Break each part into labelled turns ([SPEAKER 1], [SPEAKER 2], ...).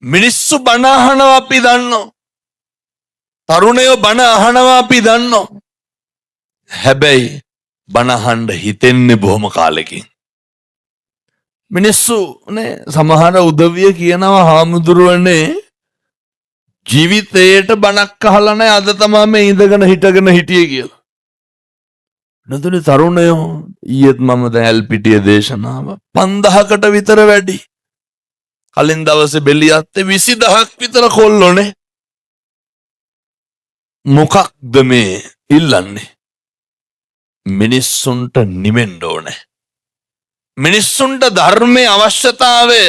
[SPEAKER 1] මිනිස්සු බණ අහනවා අපි දන්නවා. තරුණයෝ බණ අහනවා අපි දන්නවා. හැබැයි බණ අහන්න හිතෙන්නේ බොහොම කාලෙකින්. මිනිස්සු නේ සමහර උදවිය කියනවා හාමුදුරුවනේ ජීවිතේට බණක් අහලා නැහැ අද තමයි මේ ඉඳගෙන හිටගෙන හිටියේ කියලා. නතුනේ තරුණයෝ ඊයේත් මම දැන් ඇල්පිටිය දේශනාව 5000කට විතර වැඩි. කලින් දවසේ බෙලියත්තේ 20000ක් විතර කොල්ලෝනේ. මොකක්ද මේ ඉල්ලන්නේ? මිනිස්සුන්ට නිවෙන්න ඕනේ. මිනිස්සුන්ට ධර්මයේ අවශ්‍යතාවය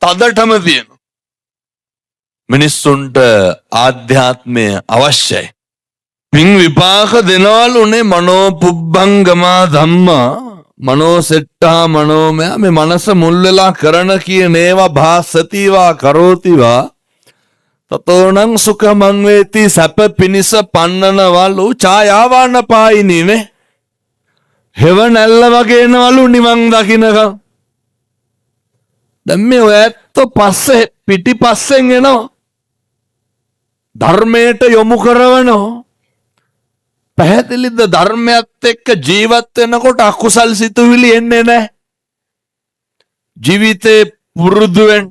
[SPEAKER 1] තදටම තියෙනවා. මිනිස්සුන්ට ආධ්‍යාත්මය අවශ්‍යයි. පින් විපාක දෙනවලුනේ මනෝ පුබ්බංගමා ධම්මා මනෝ සෙට්ටා මනෝමය මේ මනස මුල් වෙලා කරන කියන ඒවා භාසතිවා කරෝතිවා තතෝනං සුඛමං වේති සැප පිනිස පන්නනවලු ඡායාවාන පායිනිනේ හෙවණැල්ල වගේ එනවලු නිවන් දකින්නකම්. දැන් මේ ඔයත් පස්සේ පිටිපස්සෙන් එනවා ධර්මයට යොමු කරවනවා. පැහැදිලිද? ධර්මයත් එක්ක ජීවත් වෙනකොට අකුසල් සිතුවිලි එන්නේ නැහැ. ජීවිතේ පුරුදු වෙන්න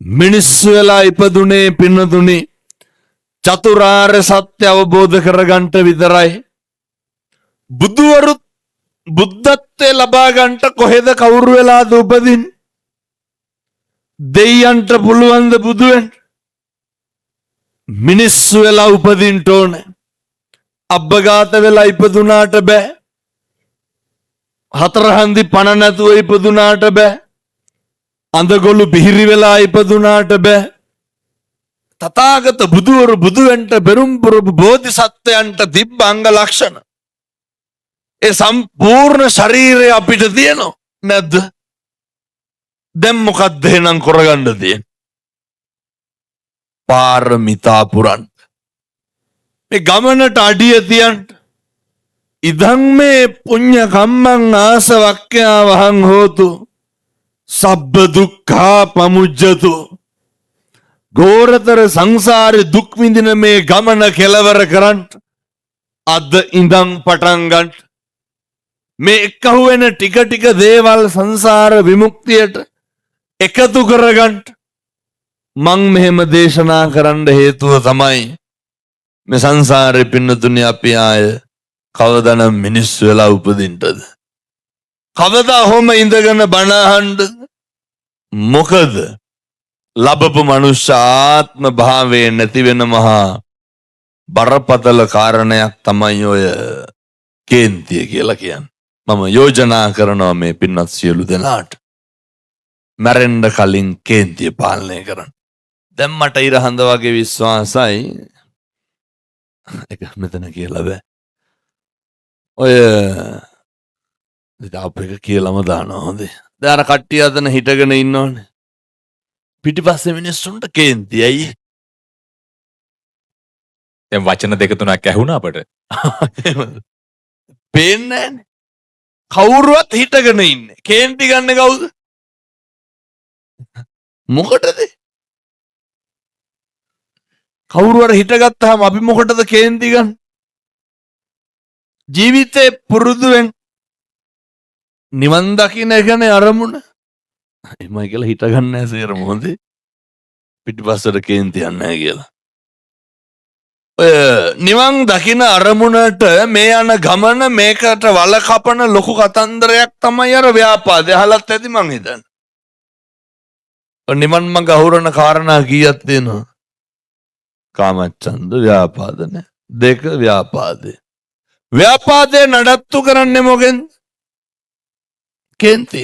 [SPEAKER 1] මිනිස්සු වෙලා ඉපදුනේ පින්නතුනි චතුරාර්ය සත්‍ය අවබෝධ කරගන්න විතරයි. බුදුවරු බුද්ධත්වයේ ලබා ගන්නට කොහෙද කවුරු වෙලාද උපදින්? දෙයයන්ට පුළුවන් ද බුදු වෙන්න? මිනිස්සු වෙලා උපදින්න ඕනේ. අබ්බගාත වෙලා ඉපදුනාට බෑ. හතරහන්දි පණ නැතුව ඉපදුනාට බෑ. අඳගොළු බිහිරි වෙලා ඉපදුනාට බෑ. තථාගත බුදුවරු බුදු වෙන්න බෙරුම් පුරපු බෝධිසත්වයන්ට තිබ්බ අංග ලක්ෂණ. ඒ සම්පූර්ණ ශරීරය අපිට තියෙනවා නැද්ද? දැන් මොකක්ද එහෙනම් කරගන්න තියෙන්නේ? පාරමිතා පුරන්න. මේ ගමනට අඩිය තියන්න. ඉදං මේ පුඤ්ඤ කම්මං ආසවක්ඛ්‍යා වහං හෝතු සබ්බ දුක්ඛා පමුජ්ජතු. ගෝරතර සංසාරේ දුක් විඳින මේ ගමන කෙලවර කරන්න අද ඉඳන් පටන් ගන්න. මේ එකහුව වෙන ටික ටික දේවල් සංසාර විමුක්තියට එකතු කරගන්න මං මෙහෙම දේශනා කරන්න හේතුව තමයි මේ සංසාරේ පින්නතුනි අපි ආය කවදානම් මිනිස්සු වෙලා උපදින්නද? කවදා හොම ඉඳගෙන බණ අහන්නද? මොකද ලැබපු මනුෂ්‍ය ආත්ම භාවයේ නැති වෙන මහා බරපතල කාරණයක් තමයි ඔය කේන්තිය කියලා කියන්නේ. මම යෝජනා කරනවා මේ පින්වත් සියලු දෙනාට මැරෙන්න කලින් කේන්තිය පාලනය කරන්න. දැන් මට ඉරහඳ වගේ විශ්වාසයි. ඒක මෙතන කියලා බෑ. ඔය අපේක කියලාම දානවා හොඳේ. දැන් අර කට්ටිය අතන හිටගෙන ඉන්නෝනේ. පිටිපස්සේ මිනිස්සුන්ට කේන්තිය අයියේ.
[SPEAKER 2] දැන් වචන දෙක තුනක් ඇහුණා අපට.
[SPEAKER 1] පේන්නේ නැන්නේ. කවුරුවත් හිටගෙන ඉන්නේ. කේන්ති ගන්න කවුද? මොකටද? කවුරු හරි හිටගත්තාම අපි මොකටද කේන්ති ගන්න? ජීවිතේ පුරුදුෙන් නිවන් දකින්න එකනේ අරමුණ. එමයි කියලා හිටගන්නේ නැහැ සේරම හොඳේ. පිටිපස්සට කේන්තියක් නැහැ කියලා. ඔය නිවන් දකින්න අරමුණට මේ යන ගමන මේකට වල කපන ලොකු කතන්දරයක් තමයි අර ව්‍යාපාදය. අහලත් ඇති මං හිතන්නේ. නිවන් මඟ අහුරන කාරණා කීයක් තියෙනවා? කාමච්ඡන්ද ව්‍යාපාද නැහැ. දෙක ව්‍යාපාදේ. ව්‍යාපාදේ නඩත්තු කරන්නේ මොකෙන්ද? කේන්ති.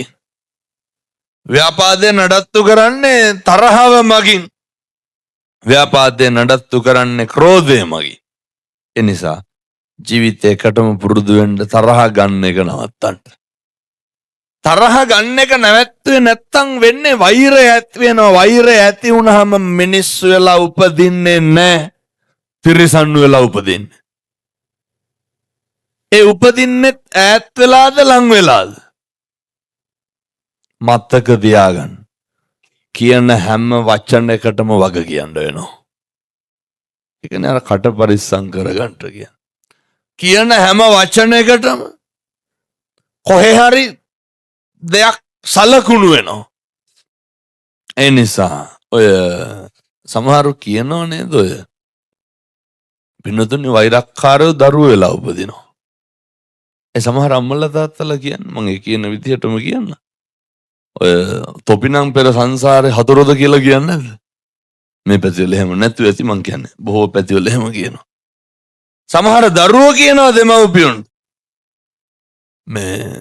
[SPEAKER 1] ව්‍යාපාදේ නඩත්තු කරන්නේ තරහව මගින්. ව්‍යාපාදේ නඩත්තු කරන්නේ ක්‍රෝධය මගින්. ඒ නිසා ජීවිතේකටම පුරුදු වෙන්න තරහ ගන්න එක නවත්තන්න. තරහ ගන්න එක නැවැත්තුවේ නැත්තම් වෙන්නේ වෛරය ඇති වෙනවා. වෛරය ඇති වුනහම මිනිස්සු වෙලා උපදින්නේ නැහැ. තිරිසන්නු වෙලා උපදින්නේ. ඒ උපදින්නේ ඈත් වෙලාද ලං වෙලාද? මතක තියාගන්න. කියන හැම වචන එකටම වග කියන්න වෙනවා. ඒ කියන්නේ අර කට පරිස්සම් කරගන්න කියන. කියන හැම වචන එකටම කොහේ හරි දෙයක් සලකුණු වෙනවා. ඒ නිසා ඔය සමහරු කියනෝ නේද ඔය පින්නතුනි වෛරක්කාරයෝ දරුවෝ වෙලා උපදිනවා. ඒ සමහර අම්මලා තාත්තලා කියන්නේ මම ඒ කියන විදිහටම කියන්න. ඔය තොපිනම් පෙර සංසාරේ හතරොද කියලා කියන්නේ නැද්ද? මේ පැතිවල එහෙම නැතුව ඇති මං කියන්නේ. බොහෝ පැතිවල එහෙම කියනවා. සමහර දරුවෝ කියනවා දෙමව්පියොන්ට මේ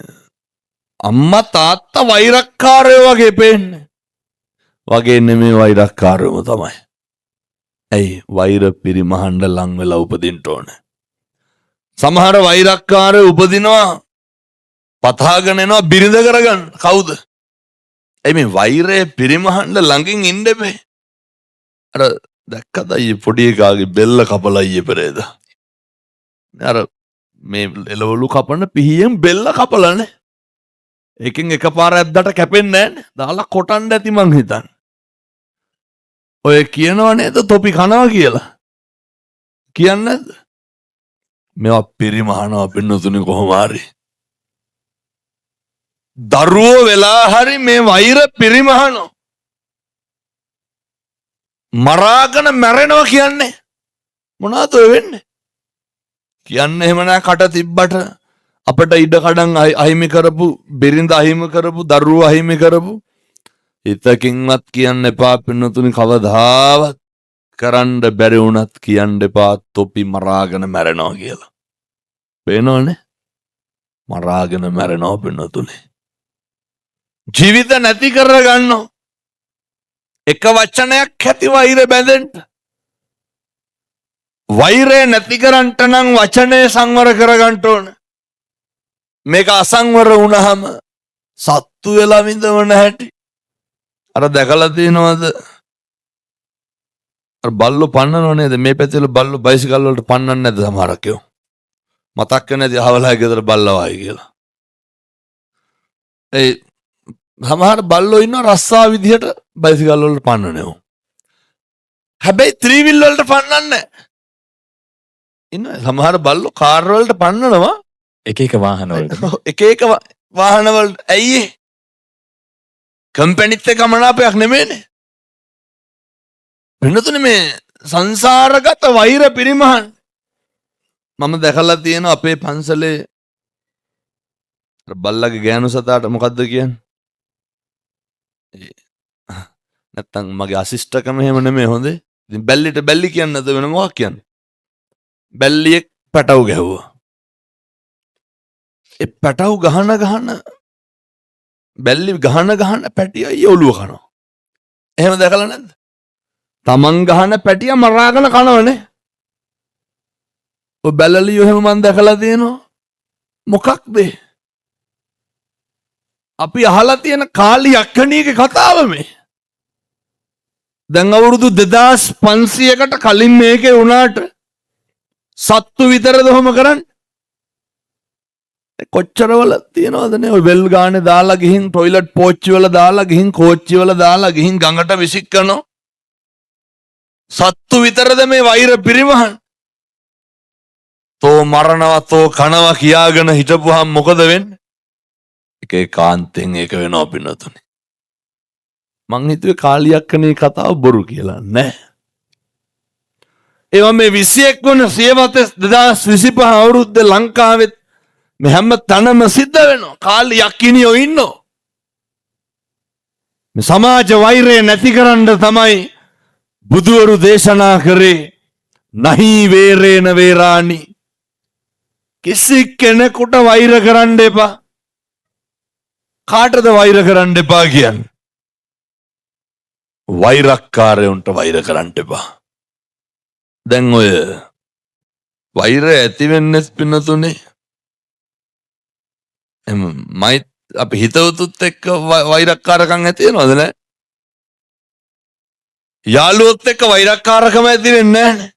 [SPEAKER 1] අම්මා තාත්තා වෛරක්කාරයෝ වගේ පේන්නේ. වගේ නෙමෙයි වෛරක්කාරයෝම තමයි. ඇයි වෛර පිරිමහන්න ලං වෙලා උපදින්න ඕනේ. සමහර වෛරක්කාරයෝ උපදිනවා පතාගෙන එනවා බිරිඳ කරගන්න. කවුද? එයි මේ වෛරය පිරිමහන්න ළඟින් ඉන්න බෑ. අර දැක්කද අයියේ පොඩි එකාගේ බෙල්ල කපලා අයියේ පෙරේද? අර මේ එළවලු කපන පිහියෙන් බෙල්ල කපලානේ. එකෙන් එකපාර ඇද්දට කැපෙන්නේ නැහැනේ. දාලා කොටන්න ඇති මං හිතන්නේ. ඔය කියනව නේද තොපි කනවා කියලා? කියන්නේ නැද්ද? මේවා පිරිමහනවා පින්නතුනේ කොහොම හරි. දරුවෝ වෙලා හරි මේ වෛර පිරිමහනවා. මරාගෙන මැරෙනවා කියන්නේ මොනවද ඔය වෙන්නේ? කියන්නේ එහෙම නෑ කට තිබ්බට අපිට ඉඩ කඩන් අහිමි කරපු බිරිඳ අහිමි කරපු දරුවෝ අහිමි කරපු හිතකින්වත් කියන්න එපා පින්නතුනි කවදාවත් කරන්න බැරි වුණත් කියන්න එපා තොපි මරාගෙන මැරෙනවා කියලා. පේනවනේ? මරාගෙන මැරෙනවා පින්නතුනි. ජීවිත නැති කරගන්නවා. එක වචනයක් ඇති වෛරය බැඳෙන්න. වෛරය නැති කරන්නට නම් වචනේ සංවර කරගන්න ඕන. මේක අසංවර වුණාම සත්තු වෙලා විඳවන හැටි. අර දැකලා තියෙනවද? අර බල්ලෝ පන්නනව නේද? මේ පැතිවල බල්ලෝ බයිසිකල් වලට පන්නන්නේ නැද්ද සමහරක් ඒවා? මතක් නැති අහවලයි ගෙදර බල්ලා වයි කියලා. ඒ සමහර බල්ලෝ ඉන්නවා රස්සා විදිහට බයිසිකල් වලට පන්නනවා. හැබැයි ත්‍රිවිල් වලට පන්නන්නේ නැහැ. ඉන්නවා සමහර බල්ලෝ කාර් වලට පන්නනවා
[SPEAKER 2] එක එක වාහන වලට.
[SPEAKER 1] එක එක වාහන වලට. ඇයි ඒ? කම්පැනිත් එක්ක මනාපයක් නෙමෙයිනේ. වෙනතුනේ මේ සංසාරගත වෛර පිරිමහන්. මම දැකලා තියෙන අපේ පන්සලේ බල්ලගේ ගෑනු සතාට මොකද්ද කියන්නේ? නැත්තම් මගේ අසිස්ටකම එහෙම නෙමෙයි හොඳේ. ඉතින් බැල්ලිට බැල්ලි කියන්නේ නැද වෙන මොකක් කියන්නේ? බැල්ලියෙක් පැටව ගැහුවා. ඒ පැටව ගහන බැල්ලි ගහන පැටිය ඔළුව කනවා. එහෙම දැකලා නැද්ද? තමන් ගහන පැටිය මරාගෙන කනවනේ. ඔය බැලලියෝ එහෙම මන් දැකලා තියෙනවා. මොකක්ද? අපි අහලා තියෙන කාලි යක්කණියගේ කතාව මේ. දැන් අවුරුදු 2500කට කලින් මේකේ වුණාට සත්තු විතරද ඔහොම කරන්නේ? කොච්චරවල තියනවදනේ ඔය වෙල් ගානේ දාලා ගිහින් টয়ලට් පෝච්චි වල දාලා ගිහින් කෝච්චි වල දාලා ගිහින් ගඟට විසික් කරනවා. සත්තු විතරද මේ වෛර පිරිමහන්? තෝ මරනවා තෝ කනවා කියාගෙන හිටපුවාම මොකද වෙන්නේ? එක ඒකාන්තයෙන් ඒක වෙනවා පින්නතුනේ. මං හිතුවේ කාලියක්කනේ කතාව බොරු කියලා නෑ. ඒවා මේ 21 වන සියවතේ 2025 අවුරුද්ද ලංකාවෙත් මේ හැම තැනම සිද්ධ වෙනවා. කාලියක්කිනියෝ ඉන්නෝ. මේ සමාජ වෛරය නැති කරන්න තමයි බුදුවරු දේශනා කරේ නහි වේරේන වේරාණි. කිසි කෙනෙකුට වෛර කරන්න එපා. කාටද වෛර කරන්න එපා කියන්නේ? වෛරක්කාරයන්ට වෛර කරන්න එපා. දැන් ඔය වෛරය ඇති වෙන්නේ පින්නතුනේ මයි අපි හිතවතුත් එක්ක වෛරක්කාරකම් ඇති වෙනවද නැහැ? යාළුවොත් එක්ක වෛරක්කාරකම ඇති වෙන්නේ නැහැ.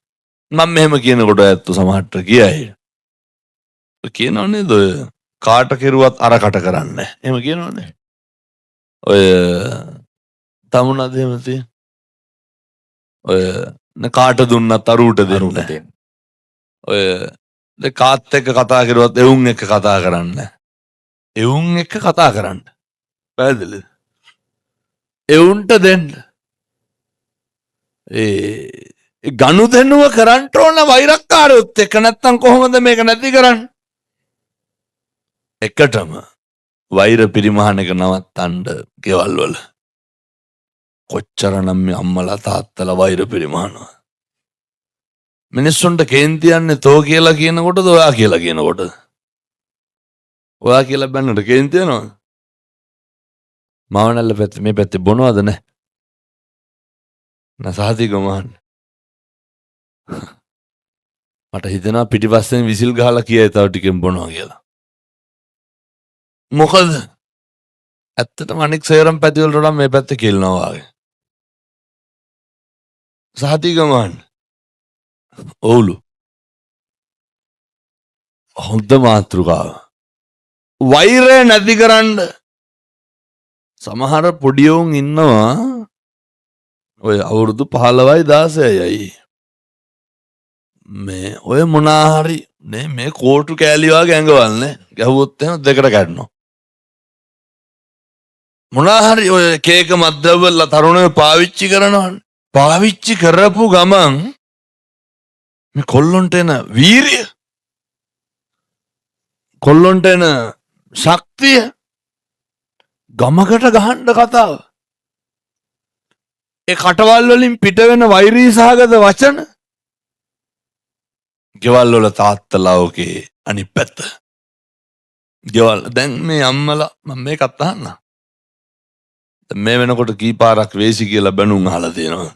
[SPEAKER 1] මම මෙහෙම කියනකොට ඇත්ත සමහරට කියයි. කියනව නේද ඔය කාට කෙරුවත් අරකට කරන්නේ. එහෙම කියනවනේ. ඔය තමුණද එහෙම තියෙන. ඔය කාට දුන්නත් අරුවට දෙන්න. ඔය කාත් එක්ක කතා කරුවත් එවුන් එක්ක කතා කරන්න. එවුන් එක්ක කතා කරන්න. පැහැදිලිද? එවුන්ට දෙන්න. ඒ ගනුදෙනුව කරන්න ඕන වෛරක්කාරයොත් එක්ක, නැත්තම් කොහොමද මේක නැති කරන්නේ? එකටම වෛර පිරිමහන එක නවත්තන්න ගෙවල් වල කොච්චරනම් මේ අම්මලා තාත්තලා වෛර පිරිමහනවා. මිනිස්සුන්ට කේන්ති යන්නේ තෝ කියලා කියනකොටද ඔයා කියලා කියනකොටද? ඔයා කියලා බැන්නට කේන්ති යනවා. මාවනල්ල පැත්තේ මේ පැත්තේ බොනවද නැහැ? නසහති ගමහන්. මට හිතෙනවා පිටිපස්සෙන් විසිල් ගහලා කියයි තව ටිකෙන් බොනවා කියලා. මොකද ඇත්තටම අනික් සේරම් පැති වලට වඩා මේ පැත්තේ කෙල්නවා වගේ. සහති ගමහන්. ඔවුලු. හොඳ මාතෘකාව. වෛරය නැති කරන්න සමහර පොඩියෝන් ඉන්නවා ඔය අවුරුදු 15යි 16යි. මේ ඔය මොනාහරි මේ කෝටු කෑලි වගේ ඇඟවල්නේ ගැහුවොත් එහෙම දෙකට කැඩනවා. මොනාහරි ඔය කේක මද්දවල තරුණයෝ පාවිච්චි කරනවනේ. පාවිච්චි කරපු ගමන් මේ කොල්ලොන්ට එන වීරිය, කොල්ලොන්ට එන ශක්තිය ගමකට ගහන්න කතාව. ඒ කටවල් වලින් පිට වෙන වෛරී සහගත වචන ගෙවල් වල තාත්තලා ඔකේ අනිත් පැත්ත. ගෙවල් දැන් මේ අම්මලා මම මේකත් අහන්න. මේ වෙනකොට කී පාරක් වේසි කියලා බැනුම් අහලා තියෙනවා.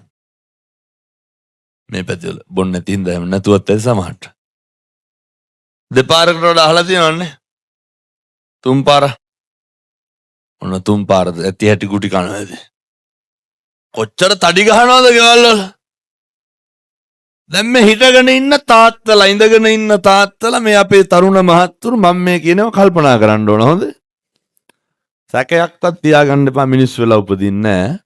[SPEAKER 1] මේ පැතිවල බොන්න නැති හින්දා එහෙම නැතුවත් ඇති සමහරට. දෙපාරකට වඩා අහලා තියෙනවනේ. තුන් පාර. ඔන්න තුන් පාර ඇති හැටි කුටි කනවා ඇති. කොච්චර තඩි ගහනවද ගෙවල් වල? දැන් මේ හිටගෙන ඉන්න තාත්තලා, ඉඳගෙන ඉන්න තාත්තලා, මේ අපේ තරුණ මහත්තුරු මම මේ කියනවා කල්පනා කරන්න ඕන. හොඳ සැකයක්වත් තියාගන්න එපා. මිනිස් වෙලා උපදින්නේ නැහැ.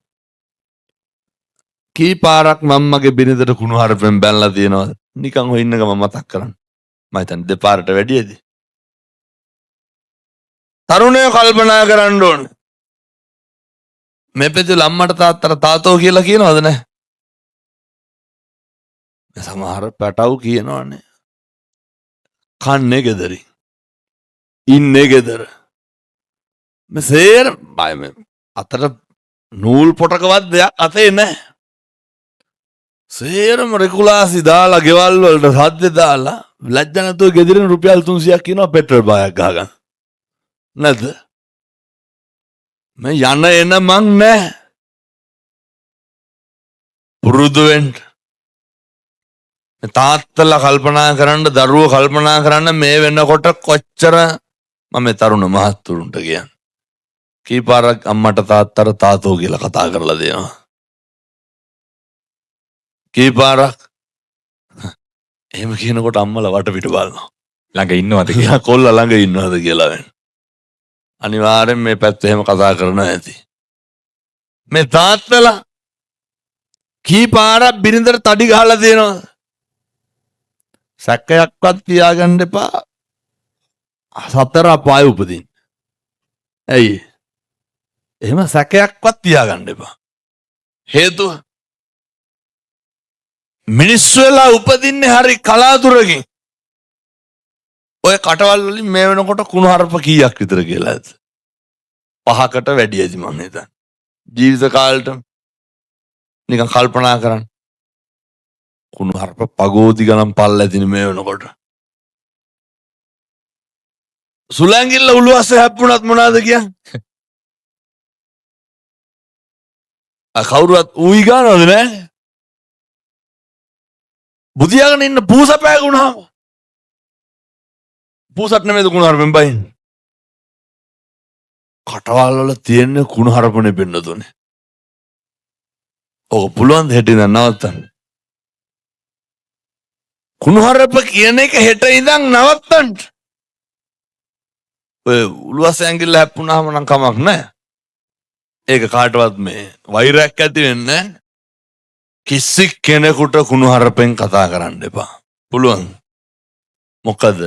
[SPEAKER 1] කී පාරක් මම්මගේ බිරිඳට කුණු හරපෙන් බැනලා තියෙනවද? නිකන් හොය ඉන්න ගම මතක් කරන්න. මම හිතන්නේ දෙපාරට වැඩියද? තරුණයෝ කල්පනා කරන්න ඕන. මේ පැත්තේ අම්මට තාත්තට තාතෝ කියලා කියනවද නැහැ? සමහර පැටව් කියනවනේ. කන්නේ ගෙදරින්. ඉන්නේ ගෙදර. මෙසේර බයම අතට නූල් පොටකවත් දෙයක් අතේ නැහැ. සේරම රෙකුලාසි දාලා ගෙවල් වලට සද්ද දාලා ලැජ්ජ නැතුව ගෙදරින් රුපියල් 300ක් කියනවා පෙට්‍රල් බායක් ගහගන්න. නැද්ද? මේ යන එන මං නැහැ. පුරුදු වෙන්න. තාත්තලා කල්පනා කරන්න, දරුවෝ කල්පනා කරන්න මේ වෙනකොට කොච්චර මම තරුණ මහත්තුරුන්ට කියන්නේ. කී පාරක් අම්මට තාත්තට තාතෝ කියලා කතා කරලා දෙනවා. කී පාරක් එහෙම කියනකොට අම්මලා වටපිට බලනවා.
[SPEAKER 2] ළඟ ඉන්නවද කියලා.
[SPEAKER 1] කොල්ලා ළඟ ඉන්නවද කියලා වෙන. අනිවාර්යෙන් මේ පැත්ත එහෙම කතා කරනවා ඇති. මේ තාත්තලා කී පාරක් බිරිඳට තඩි ගහලා දෙනවද? සැකයක්වත් තියාගන්න එපා. සතර අපාය උපදින්න. ඇයි? එහෙම සැකයක්වත් තියාගන්න එපා. හේතුව මිනිස්සු වෙලා උපදින්නේ හරි කලාතුරකින්. ඔය කටවල් වලින් මේ වෙනකොට කුණු හරප කීයක් විතර කියලා ඇත? 5කට වැඩි ඇති මම හිතන්නේ. ජීවිත කාලෙට නිකන් කල්පනා කරන්න. කුණු හරප පගෝදි ගණන් පල්ල ඇතින මේ වෙනකොට. සුලංගිල්ල උළුවස්සේ හැප්පුණත් මොනවද කියන්නේ? කවුරුවත් ඌයි ගන්නවද නැහැ? බුදියාගෙන ඉන්න පූස පෑගුණාම පූසත් නෙමෙයිද කුණු හරපෙන් බයින්. කටවල් වල තියෙන කුණු හරපනේ පෙන්නතුනේ. ඔක පුළුවන් ද හෙට ඉඳන් නවත්තන්න? කුණු හරප කියන එක හෙට ඉඳන් නවත්තන්න. ඔය උළුවස්සේ ඇඟිල්ල හැප්පුණාම නම් කමක් නැහැ. ඒක කාටවත් මේ වෛරයක් ඇති වෙන්නේ නැහැ. කිසි කෙනෙකුට කුණුහරුපෙන් කතා කරන්න එපා. පුළුවන්. මොකද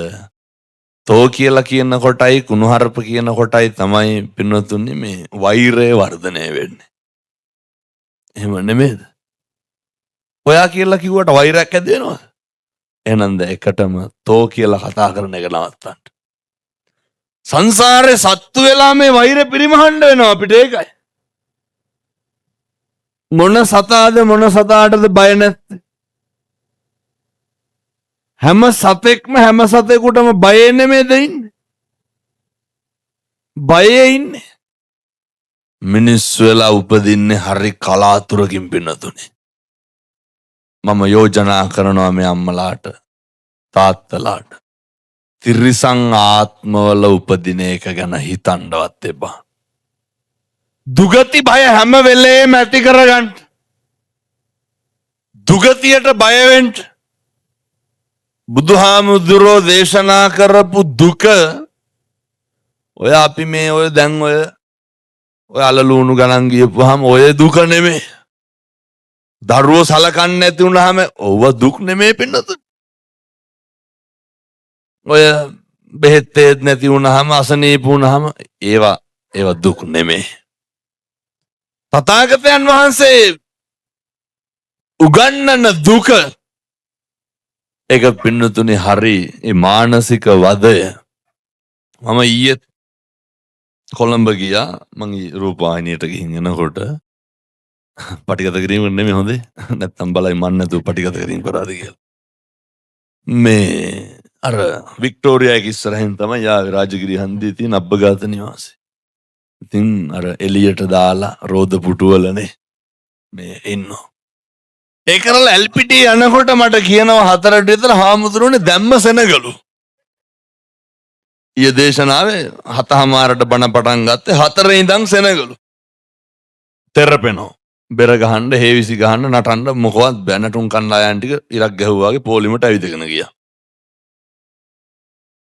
[SPEAKER 1] තෝ කියලා කියන කොටයි කුණුහරුප කියන කොටයි තමයි පින්වතුනි මේ වෛරය වර්ධනය වෙන්නේ. එහෙම නෙමෙයිද? ඔයා කියලා කිව්වට වෛරයක් ඇති වෙනවද? එහෙනම් එකටම තෝ කියලා කතා කරන එක නවත්තන්න. සංසාරේ සත්තු වෙලා මේ වෛරය පරිමහන්න වෙනවා අපිට ඒකයි. මොන සතාද මොන සතාටද බය නැත්තේ? හැම සතෙක්ම හැම සතෙකුටම බය නෙමෙයිද ඉන්නේ? බයේ ඉන්නේ. මිනිස්සු වෙලා උපදින්නේ හරි කලාතුරකින් පින්නතුනේ. මම යෝජනා කරනවා මේ අම්මලාට තාත්තලාට තිරිසං ආත්මවල උපදින එක ගැන හිතන්නවත් එපා. දුගති බය හැම වෙලේම ඇති කරගන්න. දුගතියට බය වෙන්න. බුදුහාමුදුරෝ දේශනා කරපු දුක ඔය අපි මේ ඔය දැන් ඔය අලලුණු ගණන් ගියපුවාම ඔය දුක නෙමෙයි. දරුවෝ සලකන්නේ නැති වුනහම ඔව දුක් නෙමෙයි පින්නතුනි. ඔය බෙහෙත් නැති වුනහම අසනීප වුනහම ඒවා දුක් නෙමෙයි. තථාගතයන් වහන්සේ උගන්වන දුක ඒක පින්නතුනි හරි ඒ මානසික වදය. මම ඊයේ කොළඹ ගියා. මං රූපවාහිනියට ගිහින් එනකොට පටිගත කිරීම නෙමෙයි හොඳේ. නැත්තම් බලයි මන් නැතුව පටිගත කිරීම කරාද කියලා. මේ අර වික්ටෝරියා එක ඉස්සරහින් තමයි යාවේ රාජගිරි හන්දියේ තියෙන අබ්බගාත නිවාසය. ඉතින් අර එළියට දාලා රෝද පුටුවලනේ මේ ඉන්නවා. ඒ කරලා එල්පිටි යනකොට මට කියනවා 4ට විතර හාමුදුරුවනේ දැම්ම සෙනගලු. ඊයේ දේශනාවේ 7:00ට බණ පටන් ගත්තේ 4 ඉඳන් සෙනගලු. තෙරපෙනවා. බෙර ගහන්න, හේවිසි ගහන්න, නටන්න මොකවත් බැනටුම් කණ්ඩායම් ටික ඉරක් ගැහුවා වගේ පොලිමට ඇවිදගෙන ගියා.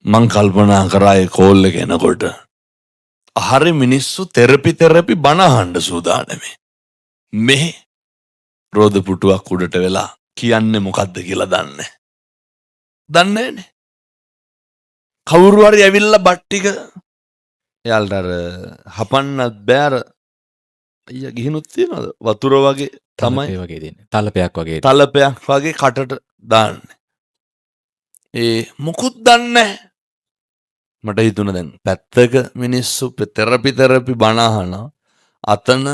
[SPEAKER 1] මං කල්පනා කරා ඒ කෝල් එක එනකොට හරි මිනිස්සු තෙරපි බණ අහන්න සූදානම්නේ. මෙහි රෝද පුටුවක් උඩට වෙලා කියන්නේ මොකද්ද කියලා දන්නේ නැහනේ. කවුරු හරි ඇවිල්ලා බට්ටික එයාලට අර හපන්නත් බෑර අයියා ගිහිනුත් තියනවද වතුර වගේ තමයි
[SPEAKER 2] ඒ වගේ දෙන්නේ. තලපයක් වගේ.
[SPEAKER 1] තලපයක් වගේ කටට දාන්නේ. ඒ මොකුත් දන්නේ නැහැ. මට හිතුණා දැන් පැත්තක මිනිස්සු තෙරපි බණ අහනවා. අතන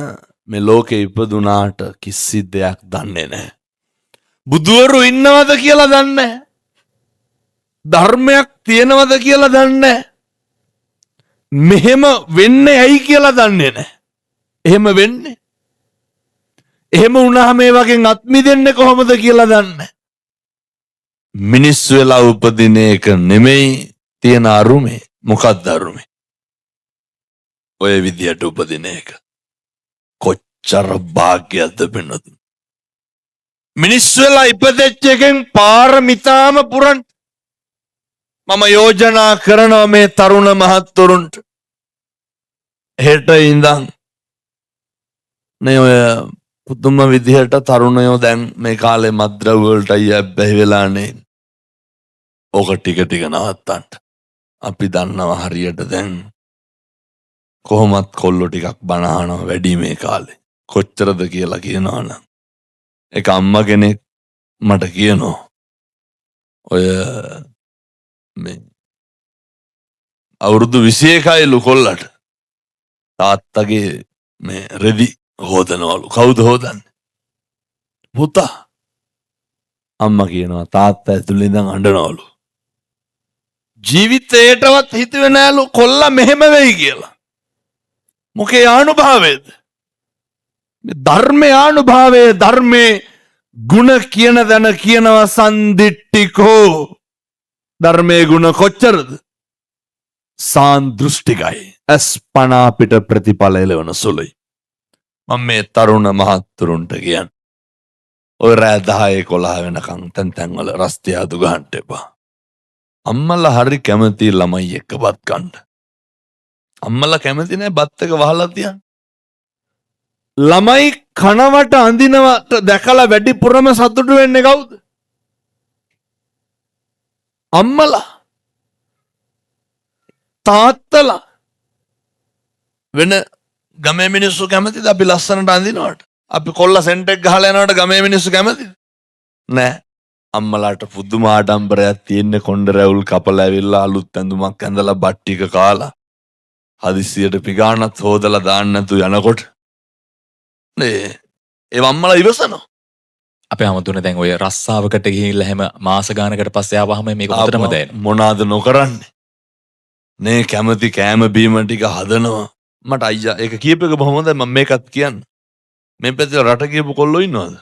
[SPEAKER 1] මේ ලෝකේ ඉපදුනාට කිසි දෙයක් දන්නේ නැහැ. බුදුවරු ඉන්නවද කියලා දන්නේ නැහැ. ධර්මයක් තියෙනවද කියලා දන්නේ නැහැ. මෙහෙම වෙන්නේ ඇයි කියලා දන්නේ නැහැ. එහෙම වෙන්නේ. එහෙම වුණාම මේ වගේ අත් මිදෙන්නේ කොහොමද කියලා දන්නේ. මිනිස්සු වෙලා උපදින එක නෙමෙයි තියෙන අරුමේ. මොකක්ද අරුමේ? ඔය විදියට උපදින එක. කොච්චර භාග්‍යයක්ද වෙනවද? මිනිස්සු වෙලා ඉපදෙච්ච එකෙන් පාරමිතාම පුරන්. මම යෝජනා කරනවා මේ තරුණ මහත්තුරුන්ට හෙට ඉඳන් නේ ඔය පුදුම විදිහට තරුණයෝ දැන් මේ කාලේ මත්ද්‍රව්‍ය වලට අයබැහි වෙලානේ. ඕක ටික නවත්තන්න. අපි දන්නවා හරියට දැන් කොහොමත් කොල්ලෝ ටිකක් බණ අහනවා වැඩි මේ කාලේ. කොච්චරද කියලා කියනවනම් එක අම්මා කෙනෙක් මට කියනවා ඔය මේ අවුරුදු 21යිලු කොල්ලට තාත්තගේ මේ රෙදි හොදනවලු. කවුද හොදන්නේ? පුතා. අම්මා කියනවා තාත්තා ඇතුළේ ඉඳන් අඬනවලු. ජීවිතේටවත් හිතුවේ නෑලු කොල්ලා මෙහෙම වෙයි කියලා. මොකේ ආනුභාවයේද? මේ ධර්මයේ ආනුභාවයේ ධර්මයේ ගුණ කියන දන කියනවා සම්දිට්ඨිකෝ. ධර්මයේ ගුණ කොච්චරද? සාන්දෘෂ්ටිකයි. අස්පනා පිට ප්‍රතිඵල එළවන සුළුයි. මම මේ තරුණ මහත්තුරුන්ට කියන්නේ ඔය රෑ 10-11 වෙනකන් තැන් වල රස්තිය අදු ගන්න එපා. අම්මලා හරි කැමති ළමයි එක්ක බත් කන්න. අම්මලා කැමති නෑ බත් එක වහලා තියන්න. ළමයි කනවට අඳිනවට දැකලා වැඩිපුරම සතුටු වෙන්නේ කවුද? අම්මලා, තාත්තලා. වෙන ගමේ මිනිස්සු කැමතිද අපි ලස්සනට අඳිනවට? අපි කොල්ල සෙන්ට් එක ගහලා යනවට ගමේ මිනිස්සු කැමතිද? නෑ. අම්මලාට පුදුම ආඩම්බරයක් තියෙන්නේ කොණ්ඩ රැවුල් කපලා ඇවිල්ලා අලුත් ඇඳුමක් ඇඳලා බත් ටික කාලා හදිස්සියට පිගානත් හොදලා දාන්න නැතු යනකොට නේ ඒ අම්මලා ඉවසනවා.
[SPEAKER 2] අපේ හැමතුනේ දැන් ඔය රස්සාවකට ගිහිල්ලා හැම මාස ගානකට පස්සේ ආවහම මේක හොඳටම දැනෙනවා.
[SPEAKER 1] මොනවාද නොකරන්නේ? නේ කැමති කෑම බීම ටික හදනවා. මට අයියා ඒක කියප එක බොහොම හොඳයි. මම මේකත් කියන්න. මේ පැත්තේ රට කියපු කොල්ලෝ ඉන්නවද?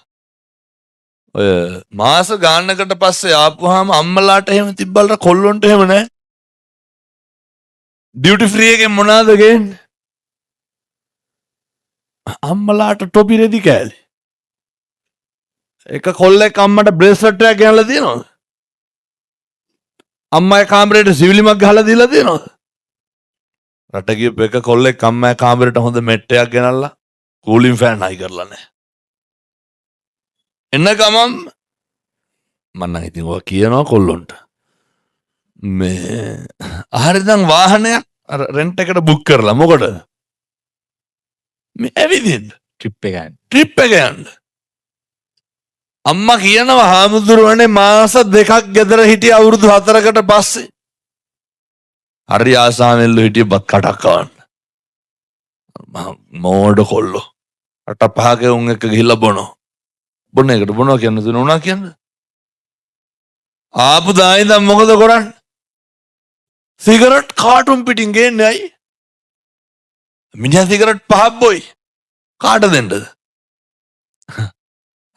[SPEAKER 1] ඔය මාස ගානකට පස්සේ ආපුවාම අම්මලාට එහෙම තිබ්බලට කොල්ලොන්ට එහෙම නැහැ. ඩියුටි ෆ්‍රී එකෙන් මොනවාද ගේන්නේ? අම්මලාට ටොපි රෙදි කෑලි. එක කොල්ලෙක් අම්මට බ්‍රේස්ලට් එකක් ගෙනල්ලා තියෙනවද? අම්මගේ කාමරේට සිවිලිමක් ගහලා දීලා තියෙනවද? රට ගියපු එක කොල්ලෙක් අම්මගේ කාමරේට හොඳ මෙට්ටයක් ගෙනල්ලා කූලින් ෆෑන් හයි කරලා නැහැ. එන්න ගමම් මම නම් ඉතින් ඔය කියනවා කොල්ලොන්ට මේ හරි දැන් වාහනයක් අර රෙන්ට් එකට බුක් කරලා මොකටද මේ ඇවිදින්න ට්‍රිප් එක යන්න අම්මා කියනවා හාමුදුරුවනේ මාස 2ක් ගෙදර හිටිය අවුරුදු 4කට පස්සේ හරි ආසාවෙන්ලු හිටිය බත් කටක් කවන්න මෝඩ කොල්ලෝ අට පහක උන් එක ගිහිල්ලා බොන එකට බොනවා කියන්න දුන්නා කියන්න ආපු දායි දැන් මොකද කරන්නේ? සිගරට් කාටුන් පිටින් ගේන්නේ ඇයි? මිනිහා සිගරට් පහක් බොයි. කාට දෙන්නද?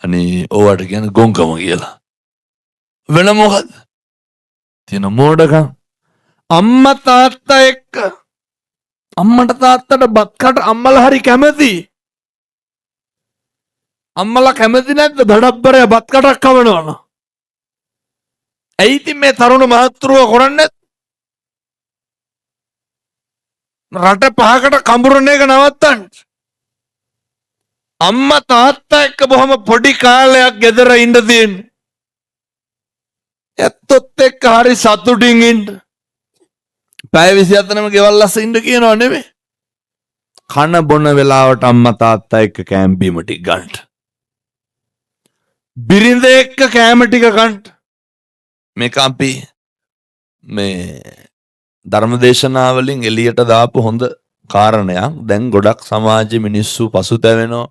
[SPEAKER 1] අනේ ඕවට කියන්නේ ගොංකම කියලා. වෙන මොකද? තියෙන මෝඩකම්. අම්මා තාත්තා එක්ක අම්මට තාත්තට බත් කට අම්මලා හරි කැමති. අම්මලා කැමති නැද්ද දඩබ්බරය බත් කටක් කවනවන? ඇයි ඉතින් මේ තරුණ මහත්තුරුව කරන්නේ? රට පහකට කඹරන එක නවත්තන්න. අම්මා තාත්තා එක්ක බොහොම පොඩි කාලයක් ගෙදර ඉඳ තියෙන්නේ. ඇත්තොත් එක්ක හරි සතුටින් ඉන්න. පැය 24ම ගෙවල් ලස්ස ඉන්න කියනව නෙමෙයි. කන බොන වෙලාවට අම්මා තාත්තා එක්ක කෑම බීම ටික ගන්න. බිරිඳ එක්ක කෑම ටික ගන්න. මේක අපි මේ ධර්මදේශනාවලින් එළියට දාපු හොඳ කාරණයක්. දැන් ගොඩක් සමාජයේ මිනිස්සු පසුතැවෙනවා.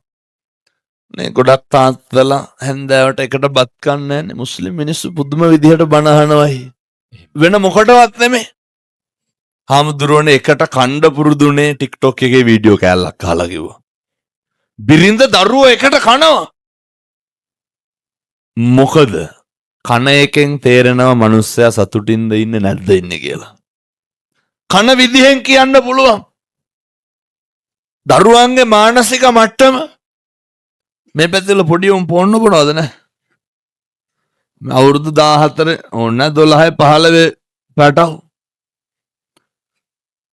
[SPEAKER 1] නේ ගොඩක් තාත්තලා හැන්දෑවට එකට බත් කන්නේ නැහැ. මුස්ලිම් මිනිස්සු පුදුම විදිහට බණ අහනවායි. වෙන මොකටවත් නෙමෙයි. හාමුදුරුවනේ එකට කණ්ඩ පුරුදුනේ TikTok එකේ වීඩියෝ කෑල්ලක් අහලා කිව්වා. බිරිඳ දරුවෝ එකට කනවා. මොකද කන එකෙන් තේරෙනවා මිනිස්සයා සතුටින්ද ඉන්නේ නැද්ද ඉන්නේ කියලා. කන විදිහෙන් කියන්න පුළුවන්. දරුවන්ගේ මානසික මට්ටම මේ පැත්තේ පොඩි උන් පොන්න බොනවද නැහැ. අවුරුදු 14 ඕන 12 15 පැටව.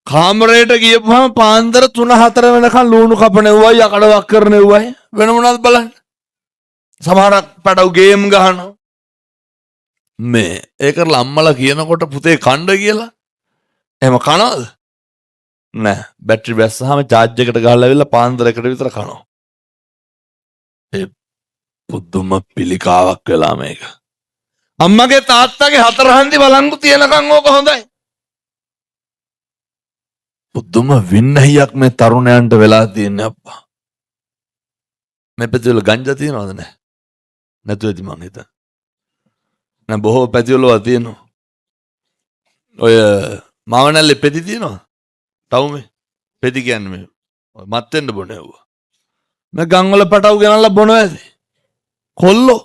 [SPEAKER 1] කාමරයට ගියපුවම පාන්දර 3-4 වෙනකන් ලුණු කපනෙව්වයි යකඩ වක් කරනෙව්වයි වෙන මොනවද බලන්න. සමහරක් පැටව ගේම් ගහනවා. මේ ඒකට අම්මලා කියනකොට පුතේ කණ්ඩ කියලා එහෙම කනවද? නෑ. බැටරි බැස්සහම charge එකට ගහලා ඇවිල්ලා පාන්දරයකට විතර කනවා. ඒ පුදුම පිළිකාවක් වෙලා මේක. අම්මගේ තාත්තගේ 4 හන්දි බලංගු තියනකන් ඕක හොඳයි. පුදුම වින්නහියක් මේ තරුණයන්ට වෙලා තියෙන්නේ අප්පා. මේ පැතිවල ගංජා තියනවද නැහැ? නැතුව ඇති මං හිතන්නේ. නෑ බොහෝ පැතිවල තියෙනවා. ඔය මාවනල්ලේ පෙති තියෙනවා. ටවුමේ පෙති කියන්නේ මේ මත් වෙන්න බොනේ වුණා. මේ ගම්වල පටව් ගෙනල්ලා බොනවා ඇති. කොල්ලෝ